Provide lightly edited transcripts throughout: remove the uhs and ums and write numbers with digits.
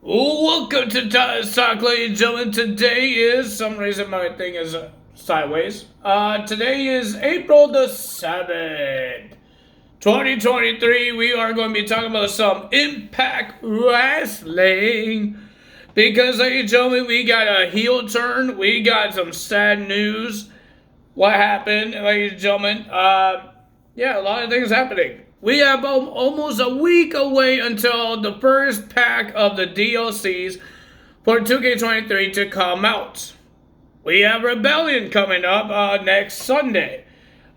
Welcome to Talk, ladies and gentlemen. Today is, some reason my thing is sideways. Today is April the 7th, 2023. We are going to be talking about some Impact Wrestling. Because, ladies and gentlemen, we got a heel turn. We got some sad news. What happened, ladies and gentlemen? A lot of things happening. We have almost a week away until the first pack of the DLCs for 2K23 to come out. We have Rebellion coming up next Sunday.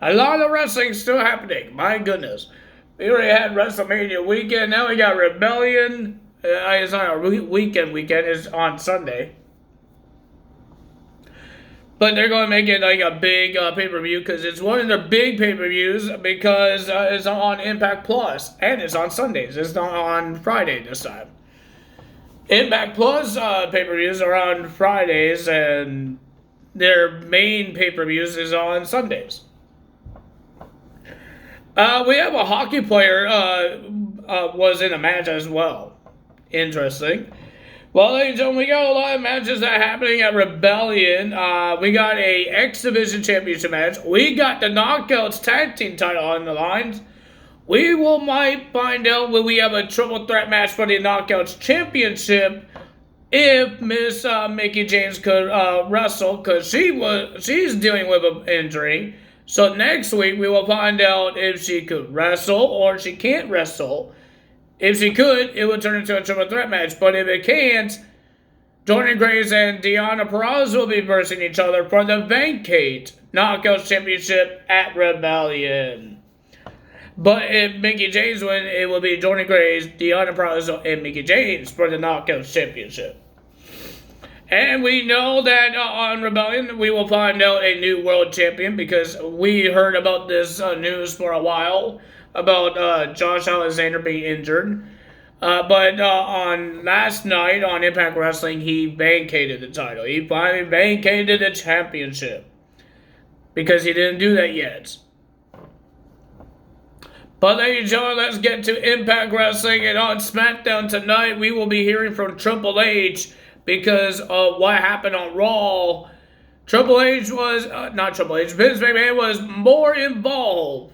A lot of wrestling still happening. My goodness. We already had WrestleMania weekend. Now we got Rebellion. It's not a weekend. It's on Sunday. But they're going to make it like a big pay-per-view because it's one of their big pay-per-views because it's on Impact Plus and it's on Sundays. It's not on Friday this time. Impact Plus pay-per-views are on Fridays and their main pay-per-views is on Sundays. We have a hockey player was in a match as well. Interesting. Well, ladies and gentlemen, we got a lot of matches that are happening at Rebellion. We got a X Division Championship match. We got the Knockouts Tag Team title on the lines. We might find out when we have a triple threat match for the Knockouts Championship if Miss Mickie James could wrestle because she's dealing with an injury. So next week we will find out if she could wrestle or she can't wrestle. If she could, it would turn into a triple threat match. But if it can't, Jordynne Grace and Deonna Purrazzo will be versing each other for the Vacate Knockouts Championship at Rebellion. But if Mickie James wins, it will be Jordynne Grace, Deonna Purrazzo, and Mickie James for the Knockouts Championship. And we know that on Rebellion, we will find out a new world champion because we heard about this news for a while about Josh Alexander being injured. But on last night on Impact Wrestling, he vacated the title. He finally vacated the championship because he didn't do that yet. But ladies and gentlemen, let's get to Impact Wrestling. And on SmackDown tonight, we will be hearing from Triple H because of what happened on Raw. Vince McMahon was more involved.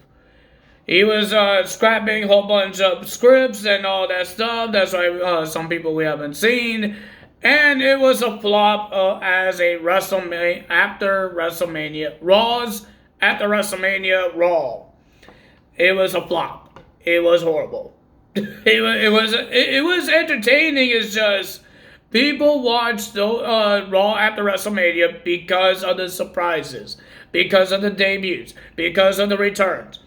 He was scrapping a whole bunch of scripts and all that stuff. That's why some people we haven't seen. And it was a flop as a WrestleMania after WrestleMania. Raw's after WrestleMania Raw. It was a flop. It was horrible. it was entertaining. It's just people watched Raw after WrestleMania because of the surprises, because of the debuts, because of the returns.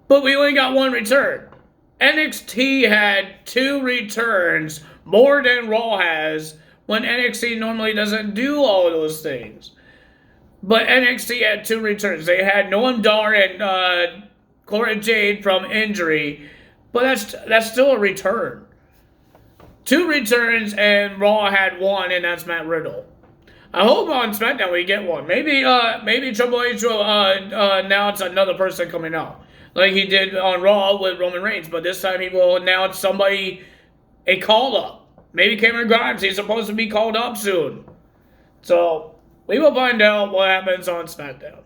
But we only got one return. NXT had 2 returns, more than Raw has, when NXT normally doesn't do all of those things. But NXT had 2 returns. They had Noam Dar and Cora Jade from injury, but that's still a return. 2 returns, and Raw had 1, and that's Matt Riddle. I hope on SmackDown we get one. Maybe Triple H will announce another person coming out, like he did on Raw with Roman Reigns. But this time he will announce somebody, a call-up. Maybe Cameron Grimes. He's supposed to be called up soon. So, we will find out what happens on SmackDown.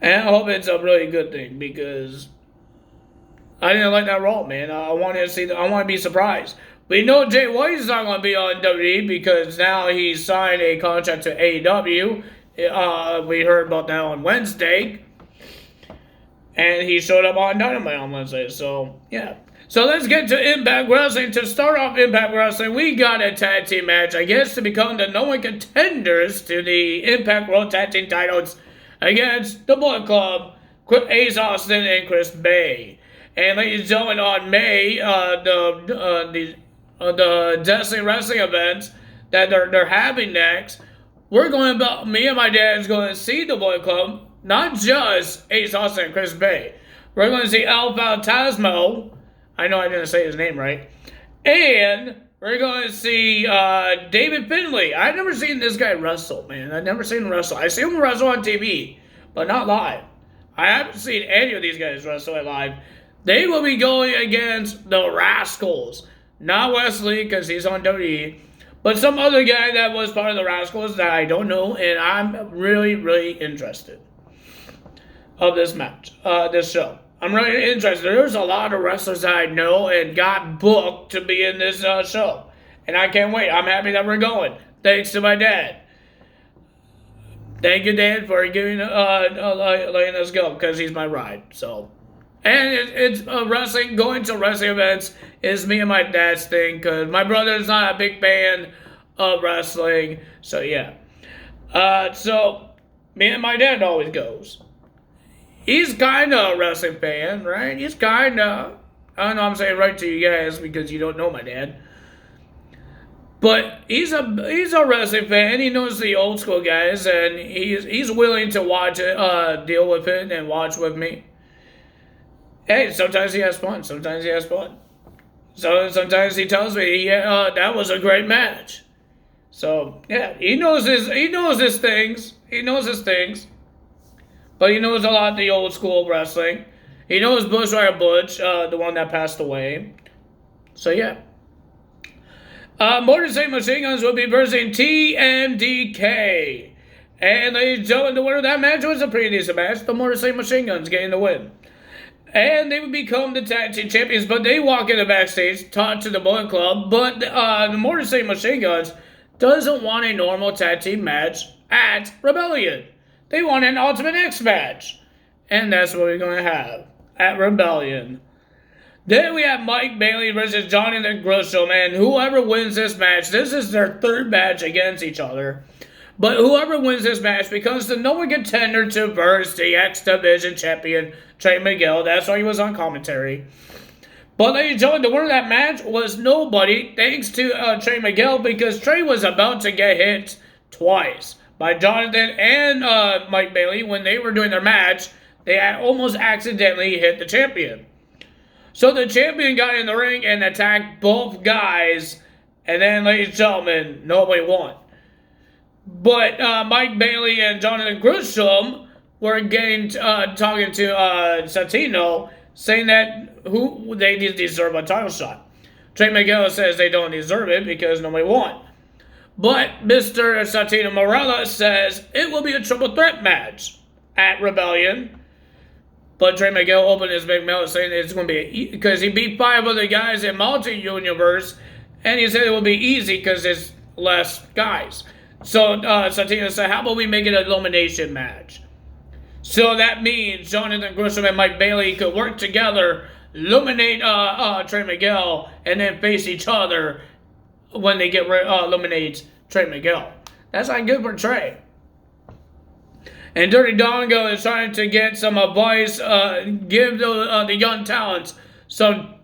And I hope it's a really good thing because I didn't like that Raw, man. I want to be surprised. We know Jay White is not going to be on WWE because now he's signed a contract to AEW. We heard about that on Wednesday. And he showed up on Dynamite on Wednesday. So, yeah. So, let's get to Impact Wrestling. To start off Impact Wrestling, we got a tag team match, I guess, to become the number 1 contenders to the Impact World Tag Team titles against the Bullet Club, Ace Austin and Chris Bay. And ladies and gentlemen, on May, the Destiny Wrestling events that they're having next, me and my dad is going to see the Bullet Club. Not just Ace Austin and Chris Bay. We're going to see El Fantasmo. I know I didn't say his name right. And we're going to see David Finlay. I've never seen this guy wrestle, man. I've never seen him wrestle. I see him wrestle on TV, but not live. I haven't seen any of these guys wrestle live. They will be going against the Rascals. Not Wesley, because he's on WWE. But some other guy that was part of the Rascals that I don't know, and I'm really, really interested of this match, this show. I'm really interested. There's a lot of wrestlers that I know and got booked to be in this show. And I can't wait. I'm happy that we're going. Thanks to my dad. Thank you, Dad, for giving letting us go, because he's my ride. So, and it's wrestling. Going to wrestling events is me and my dad's thing, because my brother's not a big fan of wrestling. So yeah. So me and my dad always goes. He's kind of a wrestling fan, right? He's kind of. I don't know. I'm saying right to you guys because you don't know my dad. But he's a wrestling fan. He knows the old school guys, and he's willing to watch it, deal with it, and watch with me. Hey, sometimes he has fun. Sometimes he has fun. So sometimes he tells me, "Yeah, that was a great match." So yeah, he knows his things. He knows his things. But he knows a lot of the old school wrestling. He knows Bushwhacker Butch, the one that passed away. So yeah. Motor City Machine Guns will be versing TMDK. And ladies and gentlemen, the winner of that match was a pretty decent match. The Motor City Machine Guns getting the win. And they would become the tag team champions, but they walk in the backstage, talk to the Bullet Club, but the Motor City Machine Guns doesn't want a normal tag team match at Rebellion. They want an Ultimate X match. And that's what we're going to have at Rebellion. Then we have Mike Bailey versus Jonathan Gresham, and whoever wins this match, this is their third match against each other. But whoever wins this match becomes the number one contender to verse the X Division champion, Trey Miguel. That's why he was on commentary. But ladies and gentlemen, the winner of that match was nobody, thanks to Trey Miguel, because Trey was about to get hit twice by Jonathan and Mike Bailey when they were doing their match. They almost accidentally hit the champion. So the champion got in the ring and attacked both guys, and then, ladies and gentlemen, nobody won. But Mike Bailey and Jonathan Gresham were talking to Santino, saying that they deserve a title shot. Trey Miguel says they don't deserve it because nobody won. But Mr. Santino Marella says it will be a triple threat match at Rebellion. But Trey Miguel opened his big mouth saying it's going to be because he beat 5 other guys in multi-universe, and he said it will be easy because there's less guys. So Santino said, how about we make it an elimination match? So that means Jonathan Gresham and Mike Bailey could work together, eliminate Trey Miguel, and then face each other when they get eliminate Trey Miguel. That's not good for Trey. And Dirty Dongo is trying to get some advice, give the young talents some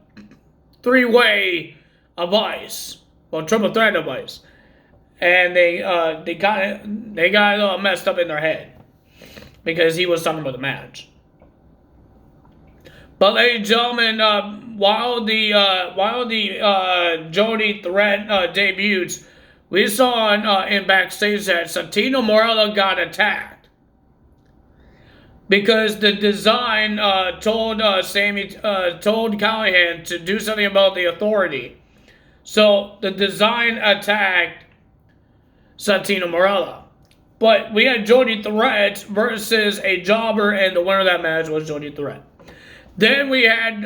3-way advice, well, triple threat advice, and they got a little messed up in their head because he was talking about the match. But ladies and gentlemen, while the Jody Threat debuts, we saw in backstage that Santino Marella got attacked. Because the design told Callahan to do something about the authority. So the design attacked Santino Marella. But we had Jody Threat versus a jobber, and the winner of that match was Jody Threat. Then we had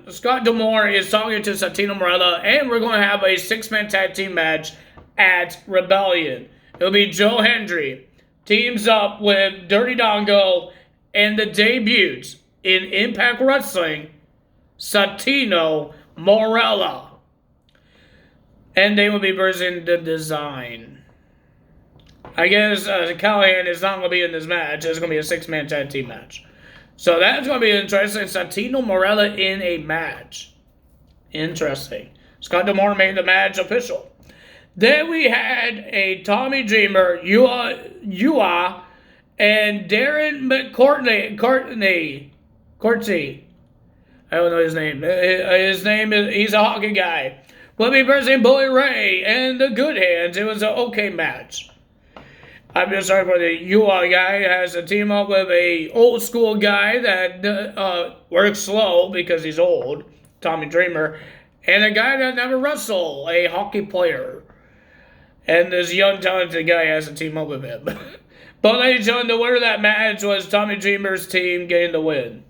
Scott D'Amore is talking to Santino Marella, and we're going to have a 6-man tag team match at Rebellion. It'll be Joe Hendry teams up with Dirty Dongo and the debuts in Impact Wrestling, Santino Marella. And they will be versing the design. I guess Callahan is not going to be in this match. It's going to be a 6-man tag team match. So that's going to be interesting. Santino Marella in a match. Interesting. Scott D'Amore made the match official. Then we had a Tommy Dreamer, Yua, and Darren McCourtney. I don't know his name. His name is, he's a hockey guy. Will be versing Bully Ray and the Good Hands. It was an okay match. I'm just sorry for the Yua guy. Has to team up with a old school guy that works slow because he's old, Tommy Dreamer. and a guy that never wrestled, a hockey player. And this young, talented guy has to team up with him. But ladies and gentlemen, the winner of that match was Tommy Dreamer's team getting the win.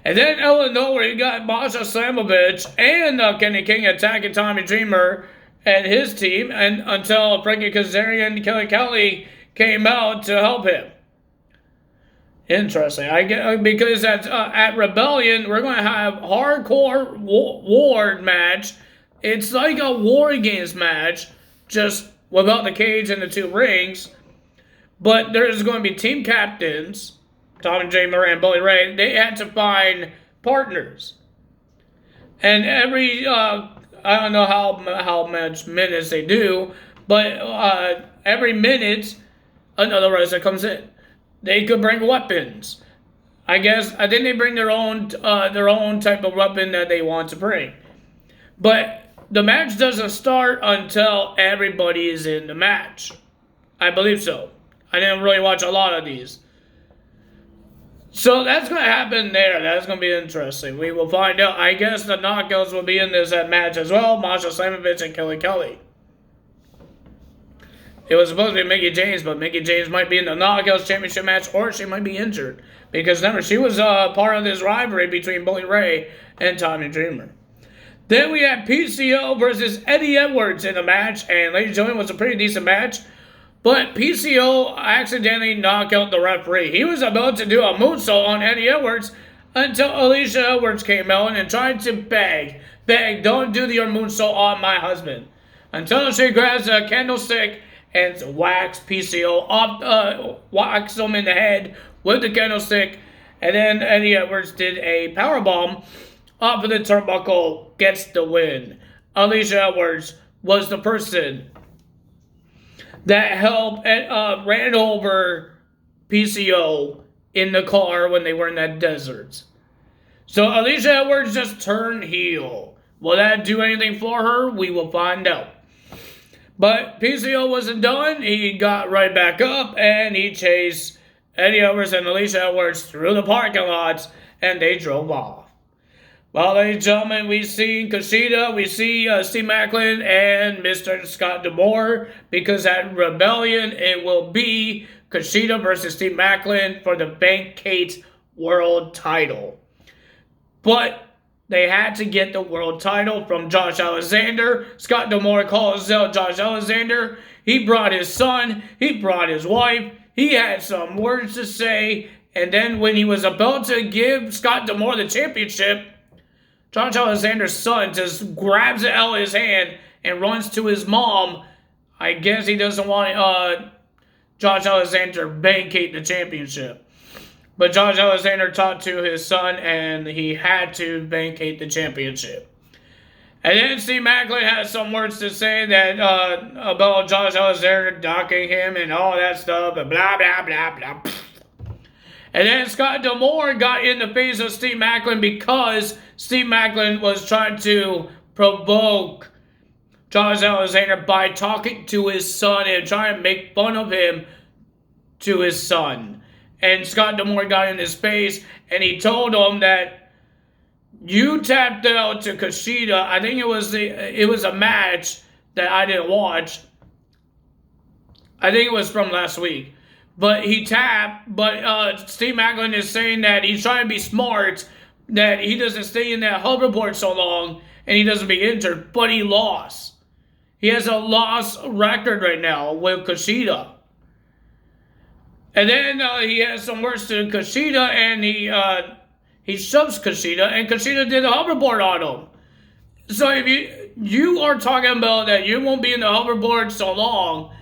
And then out of nowhere, you got Masha Slamovich and Kenny King attacking Tommy Dreamer and his team, and until Frankie Kazarian and Kelly came out to help him. Interesting. I get because at Rebellion we're going to have hardcore war match. It's like a War Games match, just without the cage and the two rings. But there's going to be team captains, Tommy Dreamer and Bully Ray. They had to find partners, and every I don't know how much minutes they do, but every minute another wrestler comes in. They could bring weapons. I think they bring their own type of weapon that they want to bring. But the match doesn't start until everybody is in the match. I believe so. I didn't really watch a lot of these. So that's going to happen there. That's going to be interesting. We will find out. I guess the Knockouts will be in this match as well. Masha Slamovich and Kelly. It was supposed to be Mickie James, but Mickie James might be in the Knockouts Championship match, or she might be injured. Because remember, she was part of this rivalry between Bully Ray and Tommy Dreamer. Then we had PCO versus Eddie Edwards in the match, and ladies and gentlemen, it was a pretty decent match. But PCO accidentally knocked out the referee. He was about to do a moonsault on Eddie Edwards until Alicia Edwards came out and tried to beg, don't do your moonsault on my husband. Until she grabs a candlestick and whacks PCO up, whacks him in the head with the candlestick, and then Eddie Edwards did a powerbomb off of the turnbuckle, gets the win. Alicia Edwards was the person that helped ran over PCO in the car when they were in that desert. So Alicia Edwards just turned heel. Will that do anything for her? We will find out. But PCO wasn't done. He got right back up and he chased Eddie Edwards and Alicia Edwards through the parking lots, and they drove off. Well, ladies and gentlemen, we see Kushida, we see Steve Maclin and Mr. Scott D'Amore, because at Rebellion it will be Kushida versus Steve Maclin for the Vacate World title. But they had to get the world title from Josh Alexander. Scott D'Amore calls out Josh Alexander. He brought his son. He brought his wife. He had some words to say. And then when he was about to give Scott D'Amore the championship, Josh Alexander's son just grabs it out of his hand and runs to his mom. I guess he doesn't want Josh Alexander vacate the championship. But Josh Alexander talked to his son, and he had to vacate the championship. And then Steve Maclin has some words to say that about Josh Alexander docking him and all that stuff, and blah, blah, blah, blah. And then Scott D'Amore got in the face of Steve Maclin because Steve Maclin was trying to provoke Josh Alexander by talking to his son and trying to make fun of him to his son. And Scott D'Amore got in his face and he told him that you tapped out to Kushida. I think it was a match that I didn't watch. I think it was from last week. But he tapped, but Steve Maclin is saying that he's trying to be smart, that he doesn't stay in that hoverboard so long, and he doesn't be injured, but he lost. He has a loss record right now with Kushida. And then he has some words to Kushida, and he shoves Kushida, and Kushida did a hoverboard on him. So if you are talking about that you won't be in the hoverboard so long,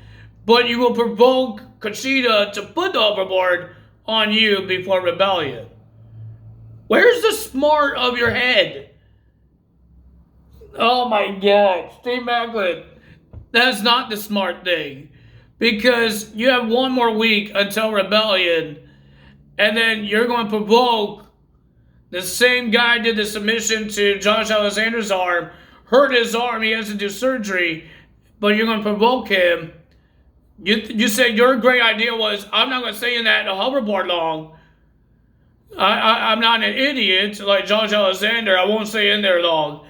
but you will provoke Kushida to put the hoverboard on you before Rebellion. Where's the smart of your head? Oh my God, Steve Maclin. That's not the smart thing. Because you have one more week until Rebellion, and then you're going to provoke the same guy did the submission to Josh Alexander's arm, hurt his arm, he has to do surgery, but you're going to provoke him. You said your great idea was, I'm not going to stay in that hoverboard long. I'm not an idiot like Josh Alexander. I won't stay in there long.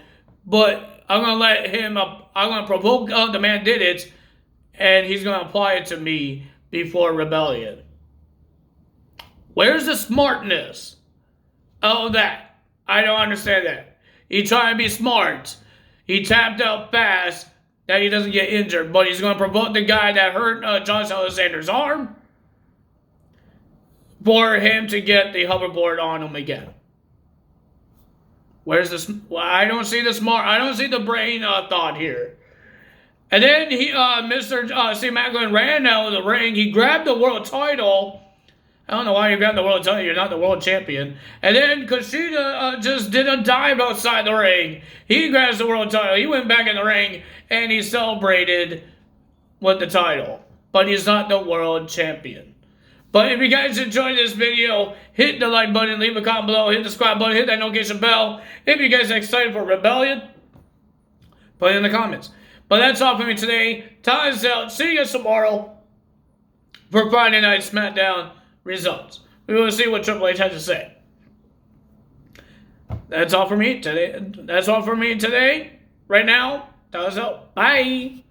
But I'm gonna let him. I'm gonna provoke the man did it, and he's gonna apply it to me before rebellion. Where's the smartness of that? I don't understand that. He trying to be smart. He tapped out fast that he doesn't get injured, but he's gonna provoke the guy that hurt Josh Alexander's arm for him to get the hoverboard on him again. Where's this? I don't see the smart. I don't see the brain thought here. And then Mr. Steve Maclin ran out of the ring. He grabbed the world title. I don't know why you grabbed the world title. You're not the world champion. And then Kushida just did a dive outside the ring. He grabs the world title. He went back in the ring and he celebrated with the title. But he's not the world champion. But if you guys enjoyed this video, hit the like button, leave a comment below, hit the subscribe button, hit that notification bell. If you guys are excited for Rebellion, put it in the comments. But that's all for me today. Time's out. See you guys tomorrow for Friday Night SmackDown results. We will see what Triple H has to say. That's all for me today. Right now. Time's out. Bye.